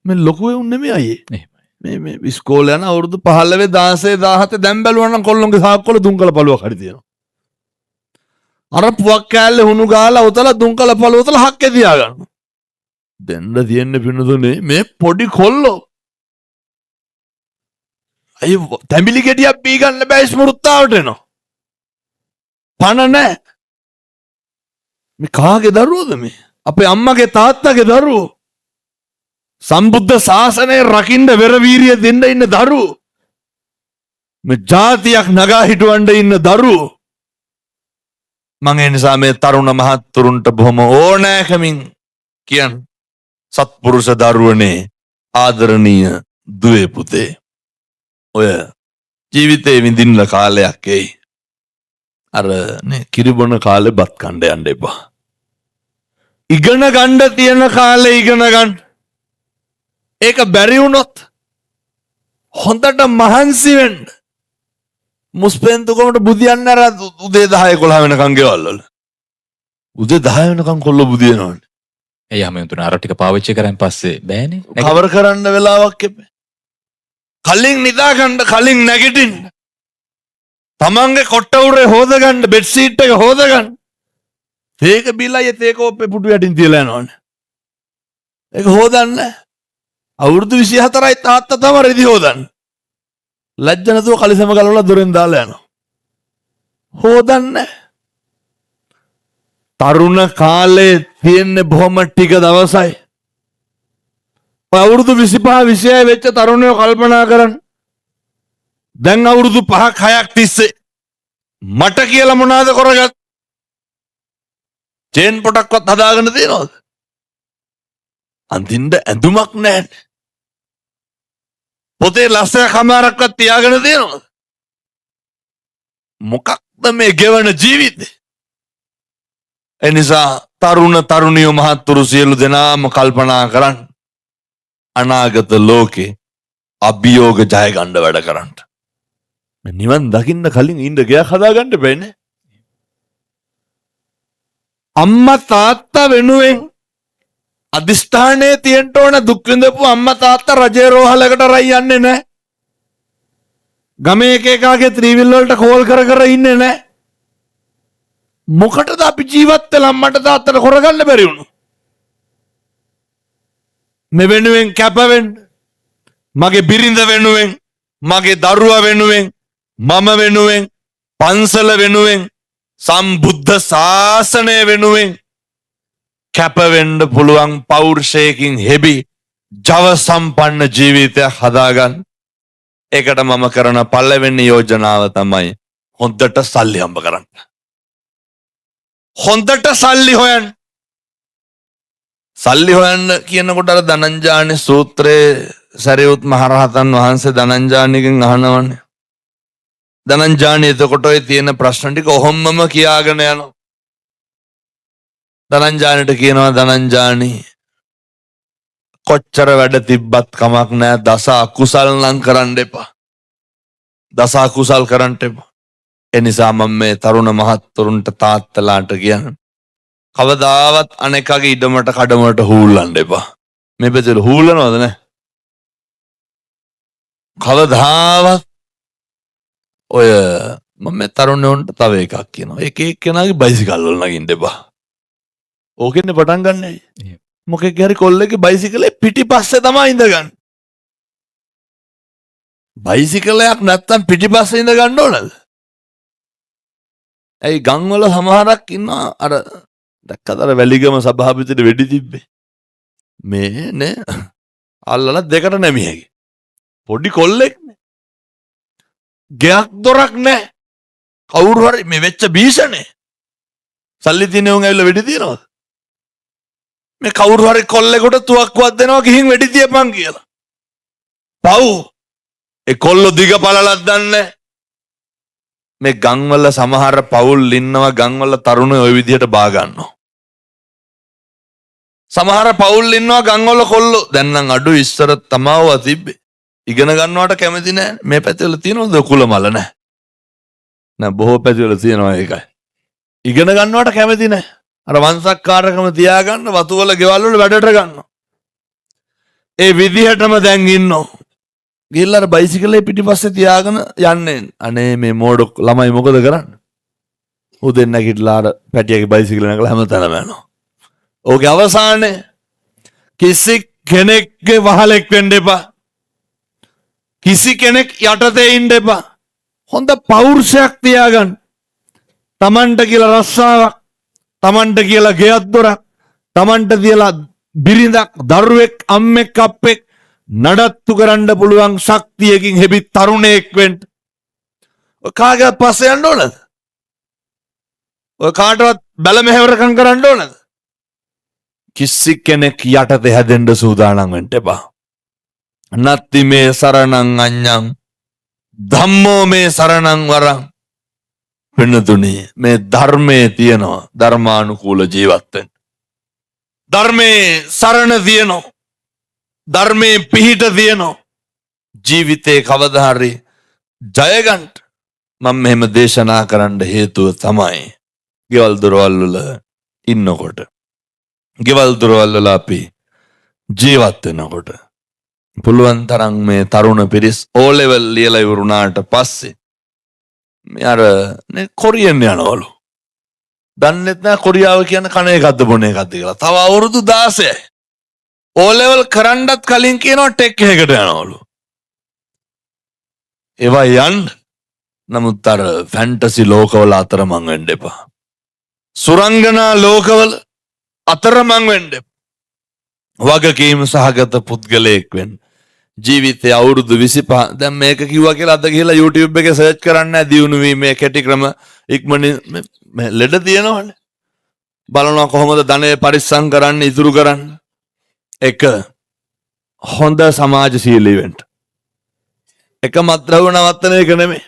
[SPEAKER 1] මේ ලොකු වෙ උන්නේ නෙමෙයි අයියේ. මේ ඉස්කෝලේ යන අවුරුදු 15 16 17 දැන් බැලුවා නම් කොල්ලොන්ගේ සාක්කුවල දුම්කල පළුවක් හරි තියෙනවා. අර පුවක් කෑල්ලේ හුණු ගාලා උතලා දුම්කල පළුව උතලා හක්කේ තියා ගන්නවා. දෙන්න තියෙන්නේ පිනුදුනේ මේ පොඩි කොල්ලෝ. අය තැඹිලි ගෙඩියක් බී ගන්න බෑ ස්මෘත්තාවට එනවා. පණ නැහැ. මේ කාගේ දරුවෝද මේ? අපේ අම්මගේ තාත්තගේ දරුවෝ. සම්බුද්ධ ශාසනය රකින්න වෙරවීරිය දෙන්න ඉන්න දරුවෝ. මේ ජාතියක් නගා හිටවන්න ඉන්න දරුවෝ. මම ඒ නිසා මේ තරුණ මහත්තුරුන්ට බොහොම ඕනෑකමින් කියන් සත්පුරුෂ දරුවනේ ආදරණීය දුවේ පුතේ. ඔය ජීවිතේ විඳින්න කාලයක් එයි. අර නේ කිරිබොන කාලේ බත් කණ්ඩ යන්න එපා. ඉගෙන ගන්න තියෙන කාලේ ඉගෙන ගන්න. ඒක බැරි වුණොත් හොඳට මහන්සි වෙන්න. මුස්පෙන්තුකමට බුදියන්න අර උදේ 10 11 වෙනකන් ගෙවල් වල. උදේ 10 වෙනකන් කොල්ල බුදියනවනේ.
[SPEAKER 2] ඒ හැමතුන අර ටික පාවිච්චි කරන් පස්සේ බෑනේ.
[SPEAKER 1] කවර කරන්න වෙලාවක් එපේ. කලින් නිදා ගන්න කලින් නැගිටින්න. තමන්ගේ කොට්ට උරේ හොදගන්න බෙඩ් සීට් එක හොදගන්න. තේක බිලයි තේක ඔප්පේ පුටු යටින් තියලා යනවනේ. ඒක හොදන්න. අවුරුදු 24යි තාත්තා තමයි රෙදි හොදන්න. ලැජ්ජ නැතුව කලිසම ගලවලා දොරෙන් දාලා යනවා. හොදන්න. තරුණ කාලේ තියෙන්නේ බොහොම ටික දවසයි. අවුරුදු 25 26 වෙච්ච තරුණයෝ කල්පනා කරන්න. දැන් අවුරුදු 5ක් 6ක් තිස්සේ මට කියලා මොනවාද කරගත්? චේන් පොටක්වත් හදාගෙන තියනවද? අන්තින්ද ඇඳුමක් නැහැ. පොතේ ලස්සන කමාරක්වත් තියාගෙන තියනවද? මොකක්ද මේ ගෙවන ජීවිතේ? එනිසා තරුණ තරුණියෝ මහත්තුරු සියලු දෙනාම කල්පනා කරන්න. අනාගත ලෝකේ අභියෝග ජය ගන්න වැඩ කරන්න. නිවන් දකින්න කලින් ඉන්න ගයක් හදාගන්න බෑනේ. අම්මා තාත්තා වෙනුවෙන් අදිෂ්ඨානයේ තියෙන්න ඕන දුක් විඳපු අම්මා තාත්තා රජේ රෝහලකට රයි යන්නේ නැහැ. ගමේ එක එකාගේ ත්‍රිවිල් වලට කෝල් කර කර ඉන්නේ නැහැ. මොකටද අපි ජීවත් වෙලා අම්මට තාත්තට කරගන්න බැරි වුණු? මේ වෙනුවෙන් කැප වෙන්න. මගේ බිරිඳ වෙනුවෙන්, මගේ දරුවා වෙනුවෙන්, මම වෙනුවෙන්, පන්සල වෙනුවෙන්, සම්බුද්ධ ශාසනය වෙනුවෙන් කැප වෙන්න පුළුවන් පෞරුෂයකින් හෙබි ජව සම්පන්න ජීවිතයක් හදාගන්න. ඒකට මම කරන පළවෙනි යෝජනාව තමයි හොඳට සල්ලි හම්බ කරන්න. හොඳට සල්ලි හොයන්න. සල්ලි හොයන්න කියනකොට අර ධනංජානි සූත්‍රයේ සරියුත් මහරහතන් වහන්සේ ධනංජානිගෙන් අහනවනේ. ධනංජානි එතකොට ඔය තියෙන ප්‍රශ්න ටික ඔහොම්මම කියාගෙන යනවා. ධනංජානිට කියනවා ධනංජානි කොච්චර වැඩ තිබ්බත් කමක් නැහැ දස අකුසල් නම් කරන්න එපා. දස අකුසල් කරන්න එපා. ඒ නිසා මම මේ තරුණ මහත්තුරුන්ට තාත්තලාට කියන්නේ කවදාවත් අනෙකගේ ඉඩමට කඩමට හූල්ලන්න එපා. මේ පැත්තට හූල්ලනවද නැහැ? කවදාවත් ඔය මම මේ තරුණයන්ට තව එකක් කියනවා. එක එක්කෙනාගේ බයිසිකල් වල නගින්න එපා. ඕකෙන්නේ පටන් ගන්නෑ. මොකෙක් හරි කොල්ලෙක්ගේ බයිසිකලේ පිටිපස්සේ තමයි ඉඳගන්න. බයිසිකලයක් නැත්තම් පිටිපස්සේ ඉඳ ගන්න ඕනද? ඇයි ගම්වල සමහරක් ඉන්නවා අර දැක්කද අර වැලිගම සභාපතිට වෙඩි තිබ්බේ. මේ නේ අල්ලලා දෙකට නැමියගේ. පොඩි කොල්ලෙක් නේ. ගයක් දොරක් නැහැ. කවුරු හරි මේ වෙච්ච භීෂණේ. සල්ලි තියෙන උන් ඇවිල්ලා වෙඩි තියනවද? මේ කවුරු හරි කොල්ලෙකුට තුවක්කුවක් දෙනවා ගිහින් වෙඩි තියපන් කියලා. පව්. ඒ කොල්ලෝ දිග පළලක් දන්නේ. මේ ගම්වල සමහර පවුල් ඉන්නවා ගම්වල තරුණයෝ ওই විදිහට බා ගන්නවා. සමහර පවුල් ඉන්නවා ගම්වල කොල්ලෝ දැන් නම් අඩු ඉස්සර තමාව තිබ්බේ. ඉගෙන ගන්නවට කැමති නැහැ. මේ පැතිවල තියෙනවද කුල මල නැහැ. නෑ බොහෝ පැතිවල තියෙනවා ඒකයි. ඉගෙන ගන්නවට කැමති නැහැ. අර වංශක්කාරකම තියාගන්න වතු වල ගෙවල් වල වැඩට ගන්නවා. ඒ විදිහටම දැන් ඉන්නෝ. ගිහිල්ලා අර බයිසිකලේ පිටිපස්සේ තියාගෙන යන්නේ. අනේ මේ මෝඩ ළමයි මොකද කරන්නේ? උදෙන් නැගිටලා අර පැටියගේ බයිසිකල නැගලා හැමතැනම යනවා. ඕකේ අවසානයේ කිසි කෙනෙක්ගේ වහලෙක් වෙන්න එපා. කිසි කෙනෙක් යටතේ ඉන්න එපා. හොඳ පෞරුෂයක් තියාගන්න. Tamanට කියලා රස්සාවක් තමන්ට කියලා ගෙයක් දොරක්, තමන්ට කියලා බිරිඳක්, දරුවෙක්, අම්මෙක්, අප්පෙක් නඩත්තු කරන්න පුළුවන් ශක්තියකින් හෙබි තරුණයෙක් වෙන්න ඔය කාගේවත් පස්සේ යන්න ඕනද? ඔය කාටවත් බැල මෙහෙවරකම් කරන්න ඕනද? කිසි කෙනෙක් යටතේ හැදෙන්න සූදානම් වෙන්න එපා. නත්ති මේ සරණං අඤ්ඤං ධම්මෝ මේ සරණං වරං. වෙනතුනේ මේ ධර්මයේ තියෙනවා ධර්මානුකූල ජීවත් වෙන්න. ධර්මයේ සරණ තියෙනවා. ධර්මයේ පිහිට තියෙනවා. ජීවිතේ කවදා හරි ජය ගන්න මම මෙහෙම දේශනා කරන්න හේතුව තමයි ගෙවල් දොරවල් වල ඉන්නකොට, ගෙවල් දොරවල් වල අපි ජීවත් වෙනකොට පුළුවන් තරම් මේ තරුණ පිරිස් O level ලියලා ඉවරුණාට පස්සේ මේ අර නේ කොරියන් යනවලු. දන්නෙත් නෑ කොරියාව කියන කණ එකක්ද බොන එකක්ද කියලා. තව අවුරුදු 16යි. O level කරන්නත් කලින් කියනවා ටෙක් එකකට යනවලු. ඒවා යන්න. නමුත් අර ෆැන්ටසි ලෝකවල අතරමං වෙන්න එපා. සුරංගනා ලෝකවල අතරමං වෙන්න එපා. වගකීම් සහගත පුද්ගලයෙක් වෙන්න. ජීවිතේ අවුරුදු 25 දැන් මේක කිව්වා කියලා අද ගිහලා YouTube එකේ සර්ච් කරන්න දියුණු වීමේ කැටි ක්‍රම ඉක්මනින් ලෙඩ තියෙනවනේ. බලනවා කොහොමද ධනය පරිස්සම් කරන්න ඉතුරු කරන්න. එක හොඳ සමාජශීලී වෙන්න. එක මත්ද්‍රව්‍ය නවත්තන එක නෙමෙයි.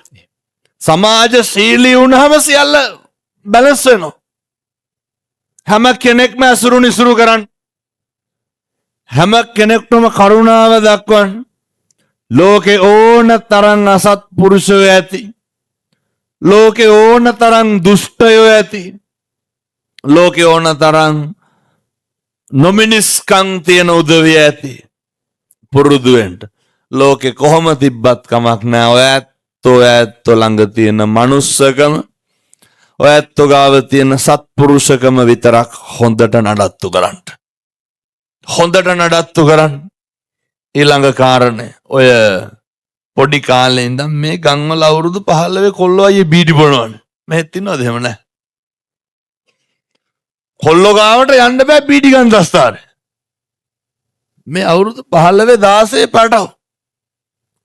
[SPEAKER 1] සමාජශීලී වුණාම සියල්ල බැලන්ස් වෙනවා. හැම කෙනෙක්ම අසුරු නිසුරු කරන්න. හැම කෙනෙක්ටම කරුණාව දක්වන්න. ලෝකේ ඕන තරම් අසත්පුරුෂයෝ ඇති. ලෝකේ ඕන තරම් දුෂ්ටයෝ ඇති. ලෝකේ ඕන තරම් නොමිනිස්කම් තියෙන උදවිය ඇති. පුරුදු වෙන්න. ලෝකේ කොහොම තිබ්බත් කමක් නැහැ. ඔය ඇත්තෝ ළඟ තියෙන මනුස්සකම, ඔය ඇත්තෝ ගාව තියෙන සත්පුරුෂකම විතරක් හොඳට නඩත්තු කරන්න. හොඳට නඩත්තු කරන්න. ඊළඟ කාරණේ ඔය පොඩි කාලේ ඉඳන් මේ ගම්වල අවුරුදු 15 කොල්ලෝ අයියේ බීඩි බොනවනේ. මෙහෙත් ඉන්නවද එහෙම නැහැ. කොල්ලෝ ගාවට යන්න බෑ බීඩි ගන්දස්තරේ. මේ අවුරුදු 15 16 පටව.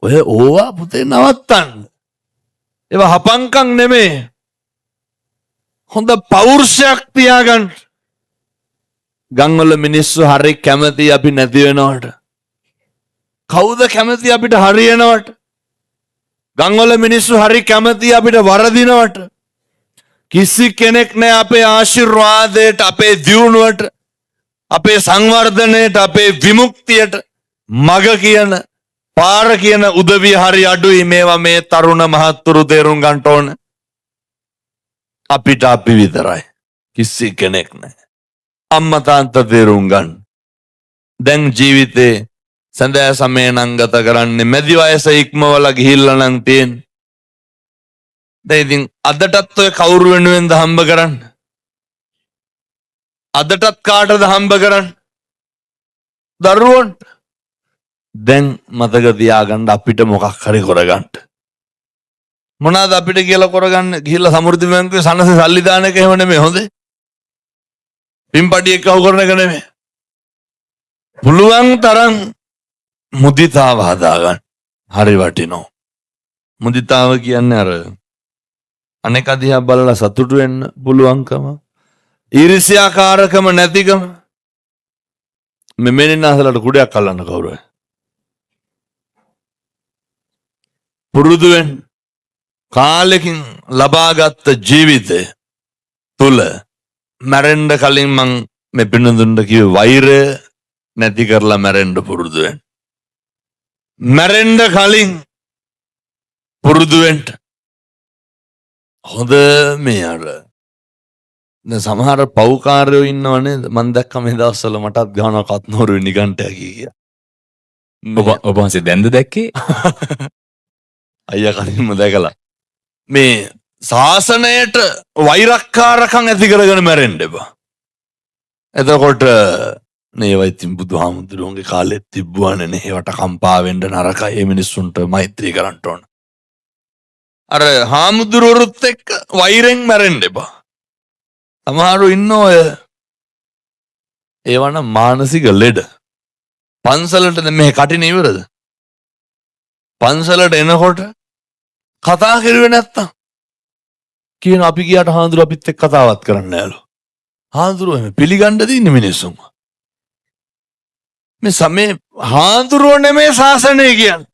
[SPEAKER 1] ඔය ඕවා පුතේ නවත්තන්න. ඒවා හපංකම් නෙමෙයි. හොඳ පෞරුෂයක් තියාගන්න. ගම්වල මිනිස්සු හරි කැමති අපි නැති වෙනවට. කවුද කැමති අපිට හරියනවට? ගම්වල මිනිස්සු හරි කැමති අපිට වරදිනවට. කිසි කෙනෙක් නෑ අපේ ආශිර්වාදයට, අපේ දියුණුවට, අපේ සංවර්ධනයට, අපේ විමුක්තියට මග කියන, පාර කියන උදවිය හරි අඩුයි. මේවා මේ තරුණ මහත්තුරු තේරුම් ගන්න ඕන. අපිට අපි විතරයි. කිසි කෙනෙක් නෑ. අම්මා තාත්තා තේරුම් ගන්න. දැන් ජීවිතේ සඳෑ සමය නම් ගත කරන්නේ මැදි වයස ඉක්මවලා ගිහිල්ලා නම් තියෙන්නේ. දැන් ඉතින් අදටත් ඔය කවුරු වෙනුවෙන්ද හම්බ කරන්නේ? අදටත් කාටද හම්බ කරන්නේ? දරුවන්ට. දැන් මතක තියාගන්න අපිට මොකක් හරි කරගන්න. මොනවාද අපිට කියලා කරගන්න? ගිහිල්ලා සමෘද්ධි බැංකුවේ සනසේ සල්ලි දාන එක එහෙම නෙමෙයි හොඳේ. පින්පඩියක් කව කරන එක නෙමෙයි. පුළුවන් තරම් මුදිතාව හදාගන්න. හරි වටිනවා. මුදිතාව කියන්නේ අර අනෙක් අධ්‍යා බලලා සතුටු වෙන්න පුළුවන්කම, ඊර්ෂ්‍යාකාරකම නැතිකම. මෙමෙන්න අසලට කුඩයක් අල්ලන්න කවුරුයි. පුරුදු වෙන්න. කාලෙකින් ලබාගත් ජීවිතය තුල මැරෙන්න කලින් මං මේ පින්නදුන්ට කිව්වේ වෛරය නැති කරලා මැරෙන්න පුරුදු වෙන්න. මැරෙන්න කලින් පුරුදු වෙන්න. හොඳ මේ අර දැන් සමහර පව්කාරයෝ ඉන්නවනේ මම දැක්ක මේ දවස්වල මටත් ගහනවා කත්නෝරුවේ නිගණ්ඨය කිය.
[SPEAKER 2] ඔබ වහන්සේ දැන්ද දැක්කේ?
[SPEAKER 1] අයියා කලින්ම දැකලා මේ ශාසනයට වෛරක්කාරකම් ඇති කරගෙන මැරෙන්න එපා. එතකොට මේවා ඉතින් බුදුහාමුදුරුවන්ගේ කාලෙත් තිබ්බුවානේ නේ. ඒවට කම්පා වෙන්න නරකයි. මේ මිනිස්සුන්ට මෛත්‍රී කරන්න ඕන. අර හාමුදුරුවරුත් එක්ක වෛරෙන් මැරෙන්න එපා. සමහරු ඉන්න ඔය ඒවන මානසික ලෙඩ. පන්සලට මේ කටින ඉවරද? පන්සලට එනකොට කතා කරුවේ නැත්තම් කියන අපි ගියාට හාමුදුරුවෝ අපිත් එක්ක කතාවත් කරන්න නෑලු. හාමුදුරුවෝ එහෙම පිළිගන්න දින්නේ මිනිස්සුන්. මේ සමේ හාමුදුරුවෝ නෙමේ ශාසනය කියන්නේ.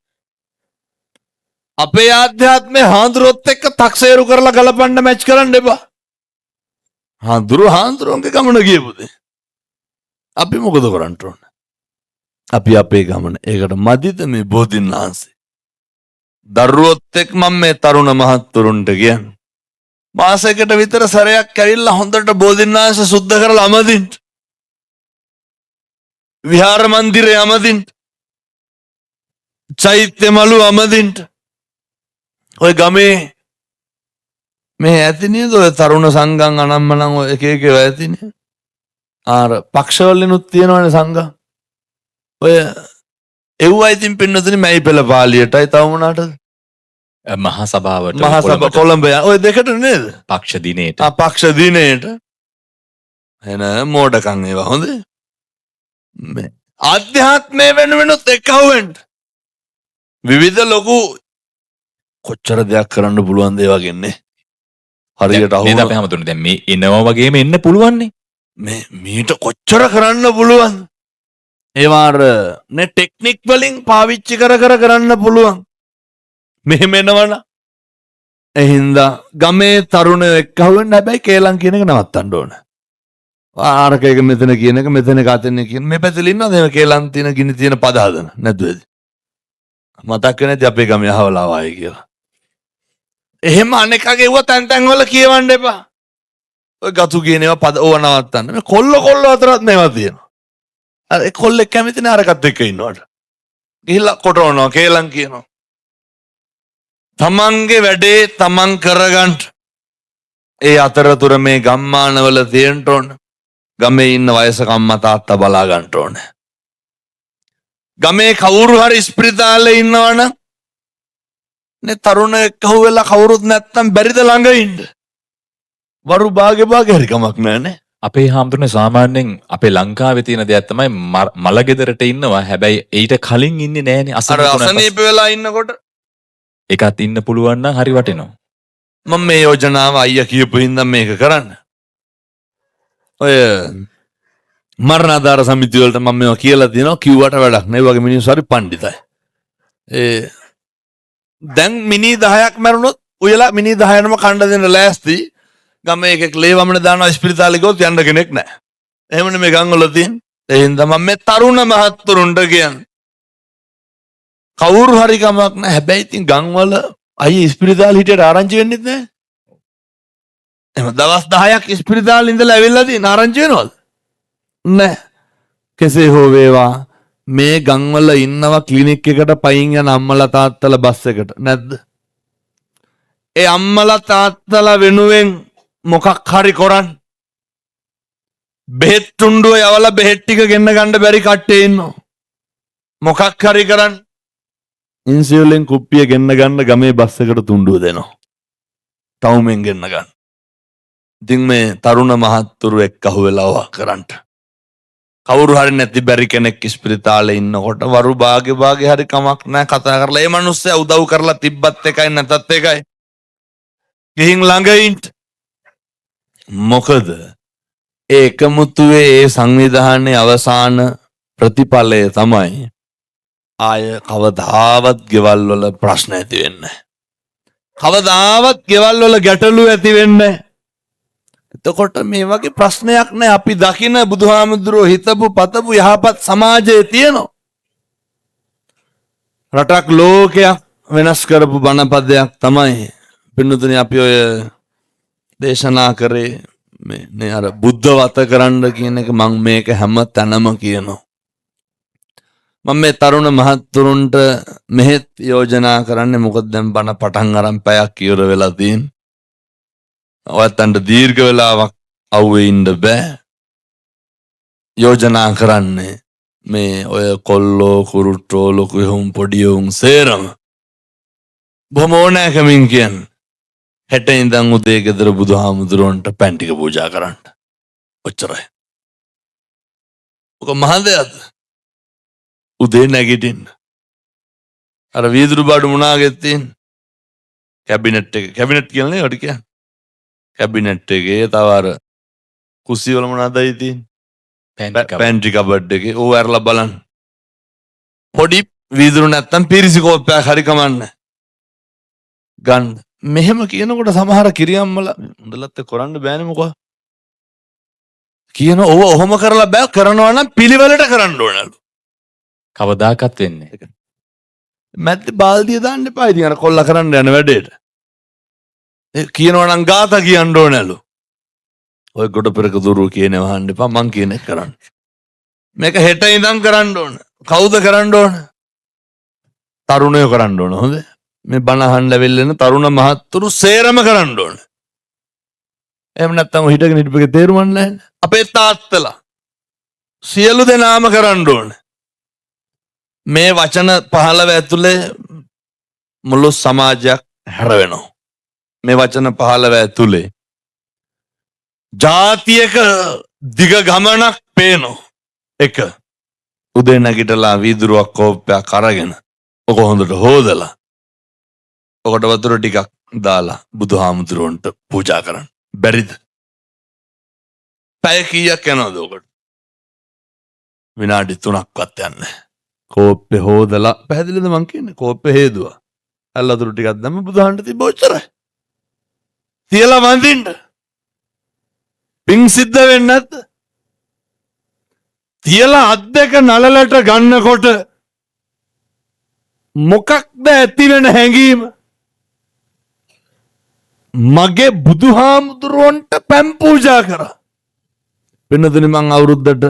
[SPEAKER 1] අපේ ආධ්‍යාත්මේ හාමුදුරුවොත් එක්ක තක්සේරු කරලා ගලපන්න මැච් කරන්න එපා. හාමුදුරුවන්ගේ ගමන ගියපුදේ. අපි මොකද කරන්න ඕන? අපි අපේ ගමන. ඒකට මදිද මේ බෝධින් වහන්සේ? දරුවොත් එක්ක මම මේ තරුණ මහත්තුරුන්ට කියන්නේ මාසයකට විතර සැරයක් ඇවිල්ලා හොඳට බෝධින් වහන්සේ සුද්ධ කරලා අමදින්න. විහාර මන්දිරේ අමදින්න. චෛත්‍ය මළු අමදින්න. ඔය ගමේ මේ ඇති නේද ඔය තරුණ සංඝම් අනම්මනම් ඔය එක එක ඒවා ඇතිනේ. ආර පක්ෂවලිනුත් තියෙනවනේ සංඝම්. ඔය එව්වා ඉතින් පින්නතුනි මැයි පෙළ පාළියටයි තව මොනටද?
[SPEAKER 2] මහා සභාවට
[SPEAKER 1] මහා සභාව කොළඹ ඔය දෙකට නේද?
[SPEAKER 2] පක්ෂ දිනේට.
[SPEAKER 1] පක්ෂ දිනේට. එන මෝඩකම් ඒවා හොඳ. මේ ආධ්‍යාත්මය වෙනුවෙනුත් එක්කවෙන්න. විවිධ ලොකු කොච්චර දෙයක් කරන්න පුළුවන් දේ වගේන්නේ. හරියට අහුන.
[SPEAKER 2] නේද අපි හැමතුනේ දැන් මේ එනවා වගේම එන්න පුළුවන් නේ.
[SPEAKER 1] මේ මීට කොච්චර කරන්න පුළුවන්. ඒවා අර නේ ටෙක්නික් වලින් පාවිච්චි කරන්න පුළුවන්. මෙහෙම එනවනම් එහින්දා ගමේ තරුණයෝ එක්කවෙන්න හැබැයි කේලම් කියන එක නවත්තන්න ඕන. ආරක එක මෙතන කියන එක මෙතන කතෙන් කියන මේ පැත්තේ ඉන්නවද එහෙම කේලම් තියෙන ගිනි තියෙන පද හදන නැද්ද? මතක් නැති අපේ ගමේ අහවලා ආවයි කියලා. එහෙම අනේකගේ ඌව තැන් තැන් වල කියවන්න එපා. ඔය ගතු කියන ඒවා පද ඕව නවත්තන්න. මේ කොල්ල අතරත් මේවා තියෙනවා. අර ඒ කොල්ලෙක් කැමති නෑ අරකට එක්ක ඉන්නවට. ගිහිල්ලා කොටවනවා කේලම් කියනවා. තමන්ගේ වැඩේ තමන් කරගන්න. ඒ අතරතුර මේ ගම්මානවල තියෙන්න ඕන. ගමේ ඉන්න වයසක අම්මා තාත්තා බලා ගන්න ඕන. ගමේ කවුරු හරි ස්පිරිතාලේ ඉන්නවනම් නේ තරුණයෙක් කහුවෙලා කවුරුත් නැත්තම් බැරිද ළඟ ඉන්න. වරු භාගේ හරි කමක් නෑනේ.
[SPEAKER 2] අපේ හාමුදුරනේ සාමාන්‍යයෙන් අපේ ලංකාවේ තියෙන දෙයක් තමයි මලගෙදරට ඉන්නවා. හැබැයි ඊට කලින් ඉන්නේ නෑනේ.
[SPEAKER 1] අසනීප වෙලා ඉන්නකොට
[SPEAKER 2] එකත් ඉන්න පුළුවන් නම් හරි වටිනවා.
[SPEAKER 1] මම මේ යෝජනාව අයියා කියපු හින්දා මේක කරන්න. ඔය මරණාධාර සමිතිය වලට මම මේවා කියලා තියෙනවා. කිව්වට වැඩක් නෑ. ඒ වගේ මිනිස්සු හරි පඬිතයි. දැන් මිනි 10ක් මැරුණොත් උයලා මිනි 10ම කණ්ඩ දෙන්න ලෑස්ති. ගමේ එකෙක් ලේවමන දානවා ස්පිරිතාලේ ගියොත් යන්න කෙනෙක් නෑ. එහෙමනේ මේ ගම් වල තියෙන්නේ. ඒ හින්දා මම මේ තරුණ මහත්තුරුන්ට කියන්නේ කවුරු හරි කමක් නෑ. හැබැයි ඉතින් ගම් වල අයියේ ස්පිරිතාලේ හිටියට ආරංචි වෙන්නෙත් නෑ. එහෙම දවස් 10ක් ස්පිරිතාලේ ඉඳලා ඇවිල්ලා තියෙන ආරංචි වෙනවද? නෑ. කෙසේ හෝ වේවා මේ ගම් වල ඉන්නවා ක්ලිනික් එකට පයින් යන අම්මලා තාත්තලා බස් එකට නැද්ද? ඒ අම්මලා තාත්තලා වෙනුවෙන් මොකක් හරි කරන් බෙහෙත් තුණ්ඩුව යවලා බෙහෙත් ටික ගෙන්න ගන්න බැරි කට්ටිය ඉන්නවා. මොකක් හරි කරන් ඉන්සියුලින් කුප්පිය ගෙන්න ගන්න ගමේ බස් එකට තුණ්ඩුව දෙනවා. තවුමෙන් ගෙන්න ගන්න. ඉතින් මේ තරුණ මහත්තුරු එක්ක අහුවෙලා වා කරන්ට. කවුරු හරි නැති බැරි කෙනෙක් ස්පිරිතාලේ ඉන්නකොට වරු භාගේ හරි කමක් නැහැ කතා කරලා ඒ මිනිස්සයා උදව් කරලා තිබ්බත් එකයි නැතත් එකයි. ගිහින් ළඟ ඉන්න. මොකද ඒකමුතුවේ ඒ සංවිධානයේ අවසාන ප්‍රතිඵලය තමයි ආය කවදාවත් ගෙවල් වල ප්‍රශ්න ඇති වෙන්නේ. කවදාවත් ගෙවල් වල ගැටලු ඇති වෙන්නේ. එතකොට මේ වගේ ප්‍රශ්නයක් නෑ. අපි දකින බුදුහාමුදුරුවෝ හිතපු පතපු යහපත් සමාජයේ තියෙනවා. රටක් ලෝකයක් වෙනස් කරපු බණපදයක් තමයි පින්නතුනි අපි ඔය දේශනා කරේ මේ අර බුද්ධ වත කරන්න කියන එක. මම මේක හැම තැනම කියනවා. මම මේ තරුණ මහත්තුරුන්ට මෙහෙත් යෝජනා කරන්නේ මොකද දැන් බණ පටන් අරන් පැයක් ඉවර වෙලා තියෙන. ඔයත්තන්ට දීර්ඝ වෙලාවක් අවුවේ ඉන්න බෑ. යෝජනා කරන්නේ මේ ඔය කොල්ලෝ කුරුට්ටෝ ලොකු උන් පොඩි උන් සේරම බොහොම ඕනෑකමින් කියන්නේ හෙට ඉඳන් උදේ ගෙදර බුදුහාමුදුරුවන්ට පැන් ටික පූජා කරන්න. ඔච්චරයි. ඔක මහ දෙයක්ද? උදේ නැගිටින්න. අර වීදුරු බඩු මොනාගෙත් තියෙන කැබිනට් එක. කැබිනට් කියන්නේ ඒකට කියන්නේ. කැබිනට් එකේ තව අර කුස්සිය වල මොනවදයි තියෙන්නේ? පැන්ට්‍රි කබඩ් එකේ ඕව ඇරලා බලන්න. පොඩි වීදුරු නැත්තම් පිරිසි කෝප්පයක් හරි කමන්නේ. ගන්න. මෙහෙම කියනකොට සමහර කිරියම්මල හොඳලත් කරන්න බෑනේ මොකෝ. කියන ඕව ඔහොම කරලා බෑ කරනවා නම් පිළිවෙලට කරන්න ඕනලු.
[SPEAKER 2] කවදාකත් වෙන්නේ.
[SPEAKER 1] මැද්ද බාල්දිය දාන්න එපා. ඉතින් අර කොල්ලා කරන්න යන වැඩේට. ඒ කියනවා නම් ගාථා කියන්න ඕනලු. ඔය ගොඩ පෙරක දුරු කියන වහන්න එපා. මං කියන එක කරන්න. මේක හෙට ඉඳන් කරන්න ඕන. කවුද කරන්න ඕන? තරුණයෝ කරන්න ඕන. හොඳ. මේ බණ අහන්න ලැබෙල්ලෙන තරුණ මහත්තුරු සේරම කරන්න ඕන. එහෙම නැත්නම් ඔය හිටගෙන හිටපෙක තේරුම් නැහැ. අපේ තාත්තලා සියලු දෙනාම කරන්න ඕන. මේ වචන 15 ඇතුලේ මුළු සමාජයක් හැරවෙනවා. මේ වචන 15 ඇතුලේ ජාතියක දිග ගමනක් පේනවා. එක උදේ නැගිටලා වීදුරුවක් කෝප්පයක් අරගෙන ඔක හොඳට හොදලා ඔකට වතුර ටිකක් දාලා බුදුහාමුදුරුවන්ට පූජා කරන්න. බැරිද? පැය කීයක් යනවද ඔකට? විනාඩි 3ක්වත් යන්නේ. කෝප්පේ හොදලා පැහැදිලිද මං කියන්නේ? කෝප්පේ හේදුවා. අල්ල වතුර ටිකක් දැම්ම බුදුහාමුදුරන්ට තිබ්බ ඔච්චරයි. තියලා වඳින්න. පිං සිද්ධ වෙන්නේ නැද්ද? තියලා අත් දෙක නලලට ගන්නකොට මොකක්ද ඇති වෙන හැඟීම? මගේ බුදුහාමුදුරුවන්ට පැන් පූජා කරා. වෙනදනේ මං අවුරුද්දට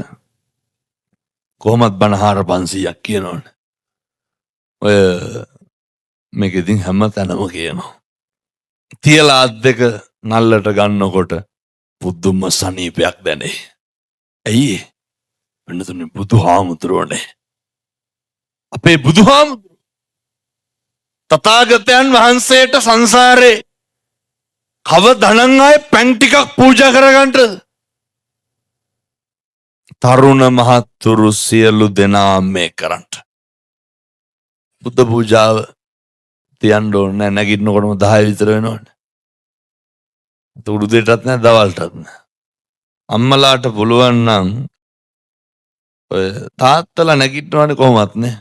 [SPEAKER 1] කොහොමත් බණ 4500ක් කියනවනේ. ඔය මේක ඉතින් හැම තැනම කියනවා. තියලා අත් දෙක නල්ලට ගන්නකොට පුදුම සනීපයක් දැනේ. ඇයි? වෙනදනේ බුදුහාමුදුරුවනේ. අපේ බුදුහාමුදුරුවෝ තථාගතයන් වහන්සේට සංසාරේ කවදනම් ආයේ පැන් ටිකක් පූජා කරගන්නද? තරුණ මහත්තුරු සියලු දෙනා මේ කරන්න. බුද්ධ පූජාව තියන්න ඕනේ. නැගිටිනකොටම 10 විතර වෙනවනේ. ඒක උදේටත් නෑ දවල්ටත් නෑ. අම්මලාට පුළුවන් නම් ඔය තාත්තලා නැගිටිනවනේ කොහොමත් නේ.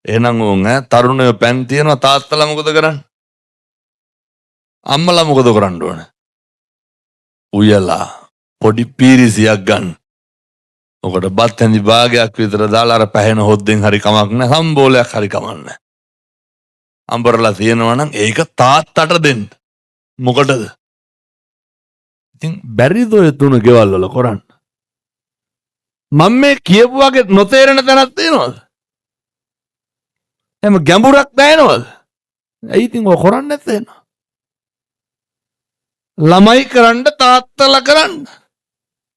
[SPEAKER 1] එහෙනම් උන් තරුණයෝ පැන් තියනවා. තාත්තලා මොකද කරන්නේ? අම්මලා මොකද කරන්න ඕනේ? උයලා පොඩි පීරිසියක් ගන්න. ඔකට බත් හැඳි භාගයක් විතර දාලා අර පැහෙන හොද්දෙන් හරි කමක් නැහැ. සම්බෝලයක් හරි කමක් නැහැ. අම්බරලා තියෙනවා නම් ඒක තාත්තට දෙන්න. මොකටද? ඉතින් බැරිද ඔය තුන ගෙවල් වල කරන්න? මම මේ කියපු වගේ නොතේරෙන තැනක් තියෙනවද? එහෙම ගැඹුරක් දැනෙනවද? ඇයි ඉතින් ඔය කරන්නේ නැත්තේ? ළමයි කරන්න තාත්තලා කරන්න.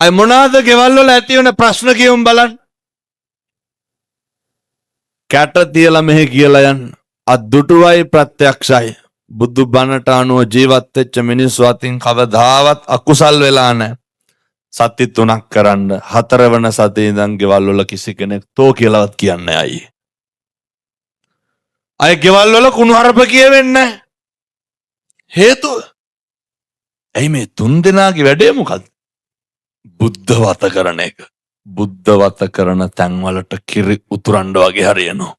[SPEAKER 1] අය මොනවාද ගෙවල් වල ඇති වෙන ප්‍රශ්න කියමු බලන්න. කැට තියලා මෙහෙ කියලා යන්න. අද්දුටුවයි ප්‍රත්‍යක්ෂයි. බුදු බණට අනුව ජීවත් වෙච්ච මිනිස්සු අතින් කවදාවත් අකුසල් වෙලා නැහැ. සති 3ක් කරන්න 4 වෙනි සතියේ ඉඳන් ගෙවල් වල කිසි කෙනෙක් තෝ කියලාවත් කියන්නේ අය. අය ගෙවල් වල කුණුහරුප කියවෙන්නේ නැහැ. හේතුව ඇයි මේ 3 දෙනාගේ වැඩේ මොකද්ද? බුද්ධ වත කරන එක. බුද්ධ වත කරන තැන් වලට කිරි උතුරන්න වගේ හරියනවා.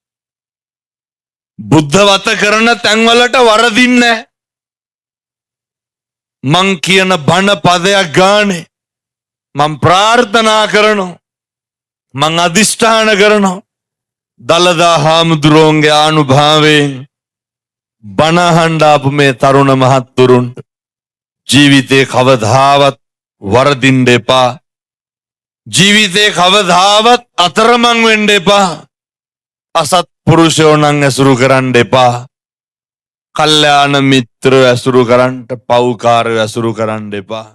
[SPEAKER 1] බුද්ධ වත කරන තැන් වලට වරදින්නේ. මං කියන බණ පදයක් ගානේ මං ප්‍රාර්ථනා කරනවා. මං අදිෂ්ඨාන කරනවා. දලදා හාමුදුරුවන්ගේ ආනුභාවයෙන් බණ අහන්න ආපු මේ තරුණ මහත්තුරුන්ට ජීවිතේ කවදාවත් වරදින්න එපා. ජීවිතේ කවදාවත් අතරමං වෙන්න එපා. අසත්පුරුෂයෝ නම් ඇසුරු කරන්න එපා. කල්යාණ මිත්‍රයෝ ඇසුරු කරන්න, පව්කාරයෝ ඇසුරු කරන්න එපා.